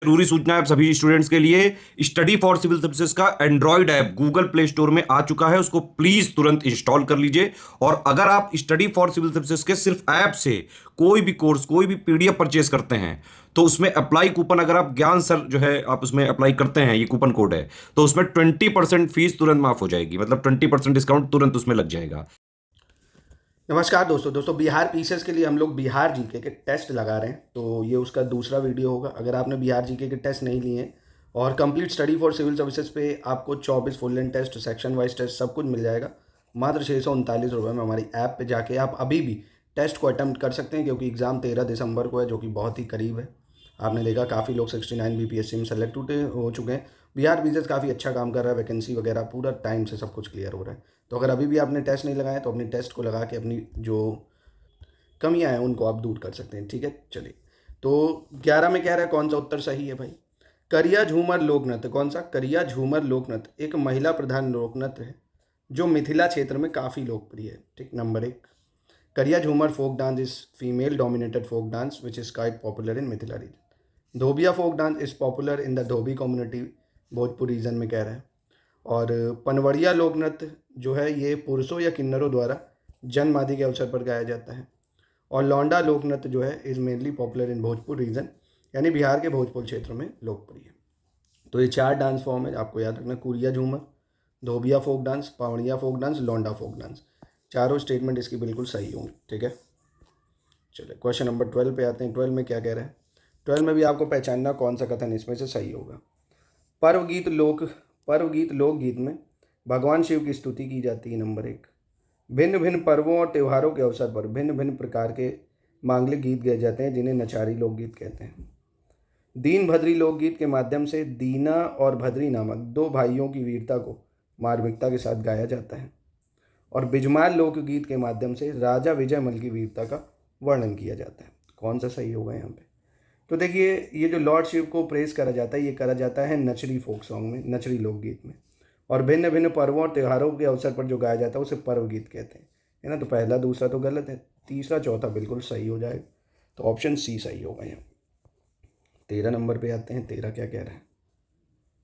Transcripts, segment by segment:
जरूरी सूचना है सभी स्टूडेंट्स के लिए। स्टडी फॉर सिविल सर्विसेज का Android app Google play store में आ चुका है, उसको प्लीज तुरंत इंस्टॉल कर लीजिए। और अगर आप स्टडी फॉर सिविल सर्विसेज के सिर्फ ऐप से कोई भी कोर्स, कोई भी पीडीएफ परचेज करते हैं, तो उसमें अप्लाई कूपन, अगर आप ज्ञान सर जो है आप उसमें अप्लाई करते हैं, ये कूपन कोड है, तो उसमें 20% फीस तुरंत माफ हो जाएगी, मतलब 20% डिस्काउंट तुरंत उसमें लग जाएगा। नमस्कार दोस्तों बिहार पीसीएस के लिए हम लोग बिहार जीके के टेस्ट लगा रहे हैं, तो ये उसका दूसरा वीडियो होगा। अगर आपने बिहार जीके के टेस्ट नहीं लिए हैं और complete Study for Civil Services पे आपको 24 full length test, section wise test सब कुछ मिल जाएगा मात्र 639 रुपये में। हमारी ऐप पे जाके आप अभी भी टेस्ट को अटैम्प्ट कर सकते हैं, क्योंकि एग्ज़ाम 13 दिसंबर को है, जो कि बहुत ही करीब है। आपने देखा काफ़ी लोग 69 बीपीएससी में सेलेक्ट हो चुके हैं। बिहार पीसीएस काफ़ी अच्छा काम कर रहा है, वैकेंसी वगैरह पूरा टाइम से सब कुछ क्लियर हो रहा है। तो अगर अभी भी आपने टेस्ट नहीं लगाया तो अपनी टेस्ट को लगा के अपनी जो कमियां हैं उनको आप दूर कर सकते हैं। ठीक है, चलिए। तो 11 में कह रहा है कौन सा उत्तर सही है भाई। करिया झूमर लोक नृत्य, कौन सा? करिया झूमर लोक नृत्य एक महिला प्रधान लोक नृत्य है जो मिथिला क्षेत्र में काफ़ी लोकप्रिय है। ठीक, नंबर एक। Karia Jhumar folk dance is female dominated folk dance which is quite popular in Mithila region. Dhobia folk dance is popular in the Dhobi community, Bhojpur region में कह रहा है। और पनवड़िया लोक नृत्य जो है ये पुरुषों या किन्नरों द्वारा जन्म आदि के अवसर पर गाया जाता है। और लौंडा लोक नृत्य जो है is mainly popular in Bhojpur region, यानी बिहार के भोजपुर क्षेत्र में लोकप्रिय है। तो ये 4 डांस फॉर्म है, आपको याद रखना। कुरिया झूमर, धोबिया फोक डांस, पावड़िया फोक डांस, लौंडा फोक डांस। चारों स्टेटमेंट इसकी बिल्कुल सही होंगे। ठीक है, चलिए क्वेश्चन नंबर 12 पे आते हैं। 12 में क्या कह रहे हैं? 12 में भी आपको पहचानना कौन सा कथन इसमें से सही होगा। पर्व गीत लोकगीत में भगवान शिव की स्तुति की जाती है, नंबर एक। भिन्न भिन्न पर्वों और त्योहारों के अवसर पर भिन्न भिन्न प्रकार के मांगलिक गीत गाए जाते हैं, जिन्हें नचारी लोकगीत कहते हैं। दीन भद्री लोकगीत के माध्यम से दीना और भद्री नामक 2 भाइयों की वीरता को मार्मिकता के साथ गाया जाता है। और बिजमाल लोकगीत के माध्यम से राजा विजयमल की वीरता का वर्णन किया जाता है। कौन सा सही होगा यहाँ पे? तो देखिए, ये जो लॉर्ड शिव को प्रेस करा जाता है, ये करा जाता है नचरी फोक सॉन्ग में, नचरी लोकगीत में। और भिन्न भिन्न पर्वों और त्योहारों के अवसर पर जो गाया जाता है उसे पर्व गीत कहते हैं, है ना। तो पहला दूसरा तो गलत है, तीसरा चौथा बिल्कुल सही हो जाएगा। तो ऑप्शन सी सही होगा यहाँ। 13 नंबर पे आते हैं। 13 क्या कह रहे हैं?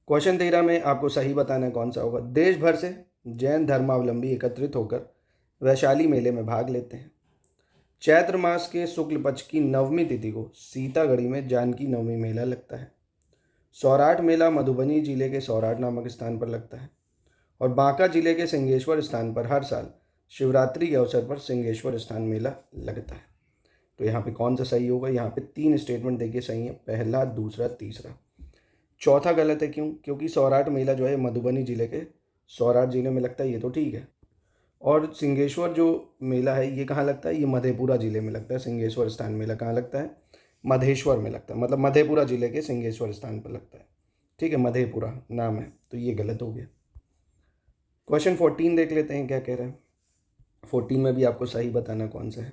क्वेश्चन 13 में आपको सही बताना है कौन सा होगा। देश भर से जैन धर्मावलंबी एकत्रित होकर वैशाली मेले में भाग लेते हैं। चैत्र मास के शुक्ल पक्ष की 9वीं तिथि को सीतागढ़ी में जानकी नवमी मेला लगता है। सौराठ मेला मधुबनी जिले के सौराठ नामक स्थान पर लगता है। और बांका जिले के सिंहेश्वर स्थान पर हर साल शिवरात्रि के अवसर पर सिंहेश्वर स्थान मेला लगता है। तो यहाँ पे कौन सा सही होगा? यहाँ पे 3 स्टेटमेंट देखिए सही है, पहला, दूसरा, तीसरा। चौथा गलत है। क्यों? क्योंकि सौराठ मेला जो है मधुबनी जिले के सौराठ जिले में लगता है, ये तो ठीक है। और सिंहेश्वर जो मेला है ये कहाँ लगता है? ये मधेपुरा जिले में लगता है। सिंहेश्वर स्थान मेला कहाँ लगता है? मधेश्वर में लगता है, मतलब मधेपुरा जिले के सिंहेश्वर स्थान पर लगता है। ठीक है, मधेपुरा नाम है, तो ये गलत हो गया। क्वेश्चन 14 देख लेते हैं क्या कह रहे हैं। 14 में भी आपको सही बताना कौन सा है।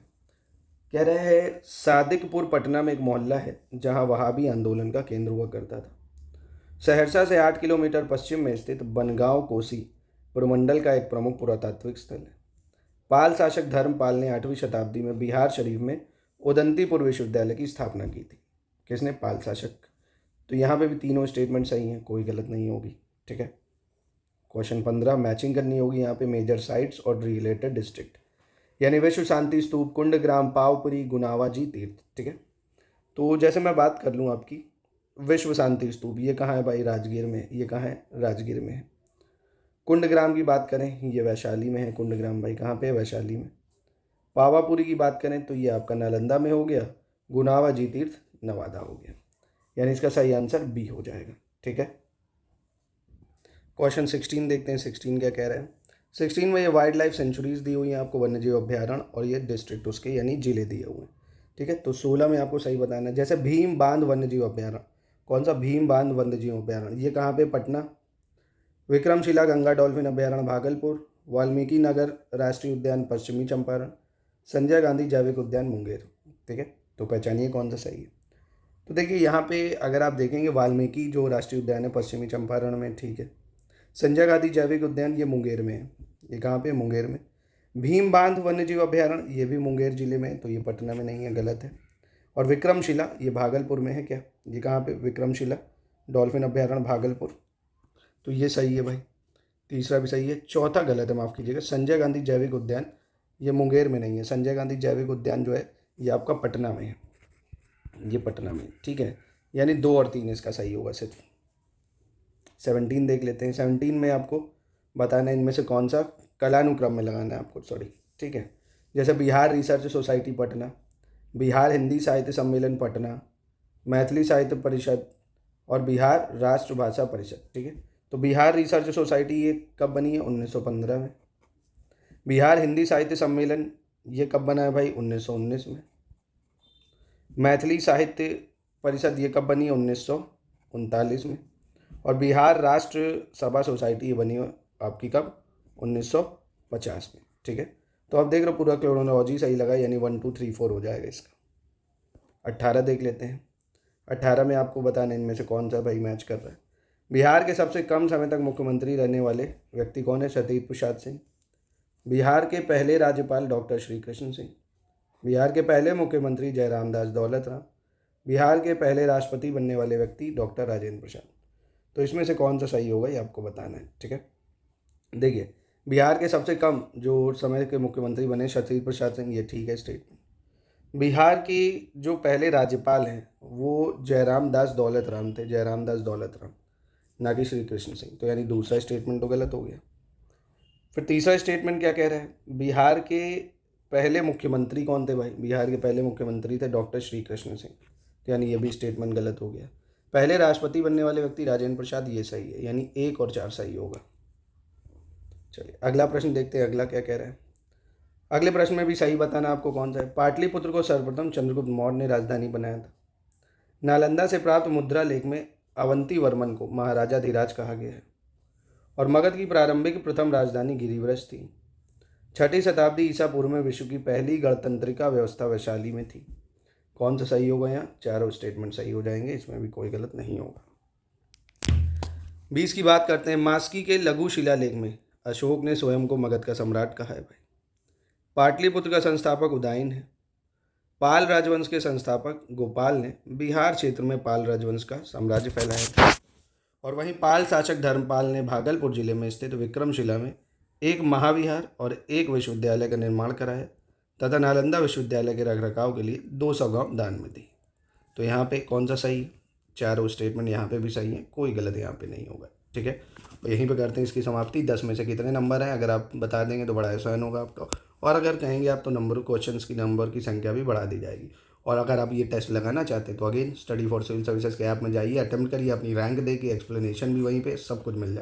कह रहे हैं सादिकपुर पटना में एक मोहल्ला है जहां वहाबी आंदोलन का केंद्र हुआ करता था। सहरसा से 8 किलोमीटर पश्चिम में स्थित बनगांव कोसी पुरमंडल का एक प्रमुख पुरातात्विक स्थल है। पाल शासक धर्मपाल ने 8वीं शताब्दी में बिहार शरीफ में उदंतीपुर विश्वविद्यालय की स्थापना की थी। किसने? पाल शासक। तो यहाँ पे भी तीनों स्टेटमेंट सही हैं, कोई गलत नहीं होगी। ठीक है, क्वेश्चन 15 मैचिंग करनी होगी यहाँ पे। मेजर साइट्स और रिलेटेड डिस्ट्रिक्ट, यानी विश्व शांति स्तूप, कुंडग्राम, पावपुरी, गुनावा जी तीर्थ। ठीक है, तो जैसे मैं बात कर लूँ आपकी, विश्व शांति स्तूप ये कहाँ है भाई? राजगीर में। ये कहाँ है? राजगीर में है। कुंडग्राम की बात करें, ये वैशाली में है। कुंडग्राम भाई कहाँ पे है? वैशाली में। पावापुरी की बात करें तो ये आपका नालंदा में हो गया। गुनावा जी तीर्थ नवादा हो गया, यानी इसका सही आंसर बी हो जाएगा। ठीक है, क्वेश्चन 16 देखते हैं। 16 क्या कह रहे हैं? 16 में ये वाइल्ड लाइफ सेंचुरीज दी हुई हैं आपको, वन्यजीव अभ्यारण्य, और ये डिस्ट्रिक्ट उसके यानी जिले दिए हुए हैं। ठीक है, तो 16 में आपको सही बताना है। जैसे भीम बांध वन्यजीव अभ्यारण्य, कौन सा? भीम बांध वन्यजीव अभ्यारण्य, ये कहाँ पे? पटना। विक्रमशिला गंगा डॉल्फिन अभ्यारण्य भागलपुर। वाल्मीकि नगर राष्ट्रीय उद्यान पश्चिमी चंपारण। संजय गांधी जैविक उद्यान मुंगेर। ठीक है, तो पहचानिए कौन सा सही है। तो देखिए यहाँ पे अगर आप देखेंगे वाल्मीकि जो राष्ट्रीय उद्यान है पश्चिमी चंपारण में, ठीक है। संजय गांधी जैविक उद्यान ये मुंगेर में है। ये कहाँ पे? मुंगेर में। भीम बांध वन्यजीव अभ्यारण्य ये भी मुंगेर जिले में है, तो ये पटना में नहीं है, गलत है। और विक्रमशिला ये भागलपुर में है क्या? ये कहाँ पे? विक्रमशिला डॉल्फिन अभ्यारण्य भागलपुर, तो ये सही है भाई। तीसरा भी सही है। चौथा गलत है, माफ़ कीजिएगा, संजय गांधी जैविक उद्यान ये मुंगेर में नहीं है। संजय गांधी जैविक उद्यान जो है ये आपका पटना में है, ये पटना में, ठीक है। यानी 2 और 3 इसका सही होगा सिर्फ। 17 देख लेते हैं। 17 में आपको बताना है इनमें से कौन सा कलानुक्रम में लगाना है आपको, सॉरी, ठीक है। जैसे बिहार रिसर्च सोसाइटी पटना, बिहार हिंदी साहित्य सम्मेलन पटना, मैथिली साहित्य परिषद और बिहार राष्ट्रभाषा परिषद, ठीक है। तो बिहार रिसर्च सोसाइटी ये कब बनी है? 1915 में। बिहार हिंदी साहित्य सम्मेलन ये कब बना है भाई? 1919 में। मैथिली साहित्य परिषद ये कब बनी है? 1939 में। और बिहार राष्ट्र सभा सोसाइटी ये बनी है आपकी कब? 1950 में, ठीक है। तो आप देख रहे हो पूरा क्रोनोलॉजी सही लगा, यानी 1 2 3 4 हो जाएगा इसका। 18 देख लेते हैं। 18 में आपको बताना इनमें से कौन सा भाई मैच कर रहा है। बिहार के सबसे कम समय तक मुख्यमंत्री रहने वाले व्यक्ति कौन है? सत्येंद्र प्रसाद सिंह। बिहार के पहले राज्यपाल डॉक्टर श्री कृष्ण सिंह। बिहार के पहले मुख्यमंत्री जयराम दास दौलत राम। बिहार के पहले राष्ट्रपति बनने वाले व्यक्ति डॉक्टर राजेंद्र प्रसाद। तो इसमें से कौन सा सही होगा ये आपको बताना है, ठीक है। देखिए, बिहार के सबसे कम जो समय के मुख्यमंत्री बने सत्येंद्र प्रसाद सिंह, ये ठीक है स्टेटमेंट। बिहार की जो पहले राज्यपाल हैं वो जयराम दास दौलत राम थे, जयराम दास दौलत राम, ना कि श्री कृष्ण सिंह। तो यानी दूसरा स्टेटमेंट तो गलत हो गया। फिर तीसरा स्टेटमेंट क्या कह रहा है? बिहार के पहले मुख्यमंत्री कौन थे भाई? बिहार के पहले मुख्यमंत्री थे डॉक्टर श्री कृष्ण सिंह। तो यानी ये भी स्टेटमेंट गलत हो गया। पहले राष्ट्रपति बनने वाले व्यक्ति राजेंद्र प्रसाद, ये सही है, यानी 1 और 4 सही होगा। चलिए अगला प्रश्न देखते हैं, अगला क्या कह रहा है। अगले प्रश्न में भी सही बताना आपको कौन सा है। पाटलिपुत्र को सर्वप्रथम चंद्रगुप्त मौर्य ने राजधानी बनाया था। नालंदा से प्राप्त मुद्रा लेख में अवंती वर्मन को महाराजाधिराज कहा गया है। और मगध की प्रारंभिक प्रथम राजधानी गिरिव्रज थी। 6ठी शताब्दी ईसा पूर्व में विश्व की पहली गणतंत्रिका व्यवस्था वैशाली में थी। कौन सा सही होगा? यहाँ चारों स्टेटमेंट सही हो जाएंगे, इसमें भी कोई गलत नहीं होगा। 20 की बात करते हैं। मास्की के लघु शिलालेख में अशोक ने स्वयं को मगध का सम्राट कहा है भाई। पाटलिपुत्र का संस्थापक उदयन है। पाल राजवंश के संस्थापक गोपाल ने बिहार क्षेत्र में पाल राजवंश का साम्राज्य फैलाया था। और वहीं पाल शासक धर्मपाल ने भागलपुर जिले में स्थित विक्रमशिला में एक महाविहार और एक विश्वविद्यालय का निर्माण कराया तथा नालंदा विश्वविद्यालय के रखरखाव के लिए 200 गाँव दान में दी। तो यहाँ पे कौन सा सही है? चारों स्टेटमेंट यहाँ पे भी सही है, कोई गलत यहाँ पे नहीं होगा, ठीक है। यहीं पे करते हैं इसकी समाप्ति। 10 में से कितने नंबर हैं अगर आप बता देंगे तो बड़ा आसान होगा आपका, और अगर कहेंगे आप तो नंबर की संख्या भी बढ़ा दी जाएगी। और अगर आप ये टेस्ट लगाना चाहते हैं तो again Study for Civil Services के ऐप में जाइए, अटेम्प्ट करिए, अपनी रैंक देखिए, एक्सप्लेनेशन भी वहीं पे सब कुछ मिल जाए।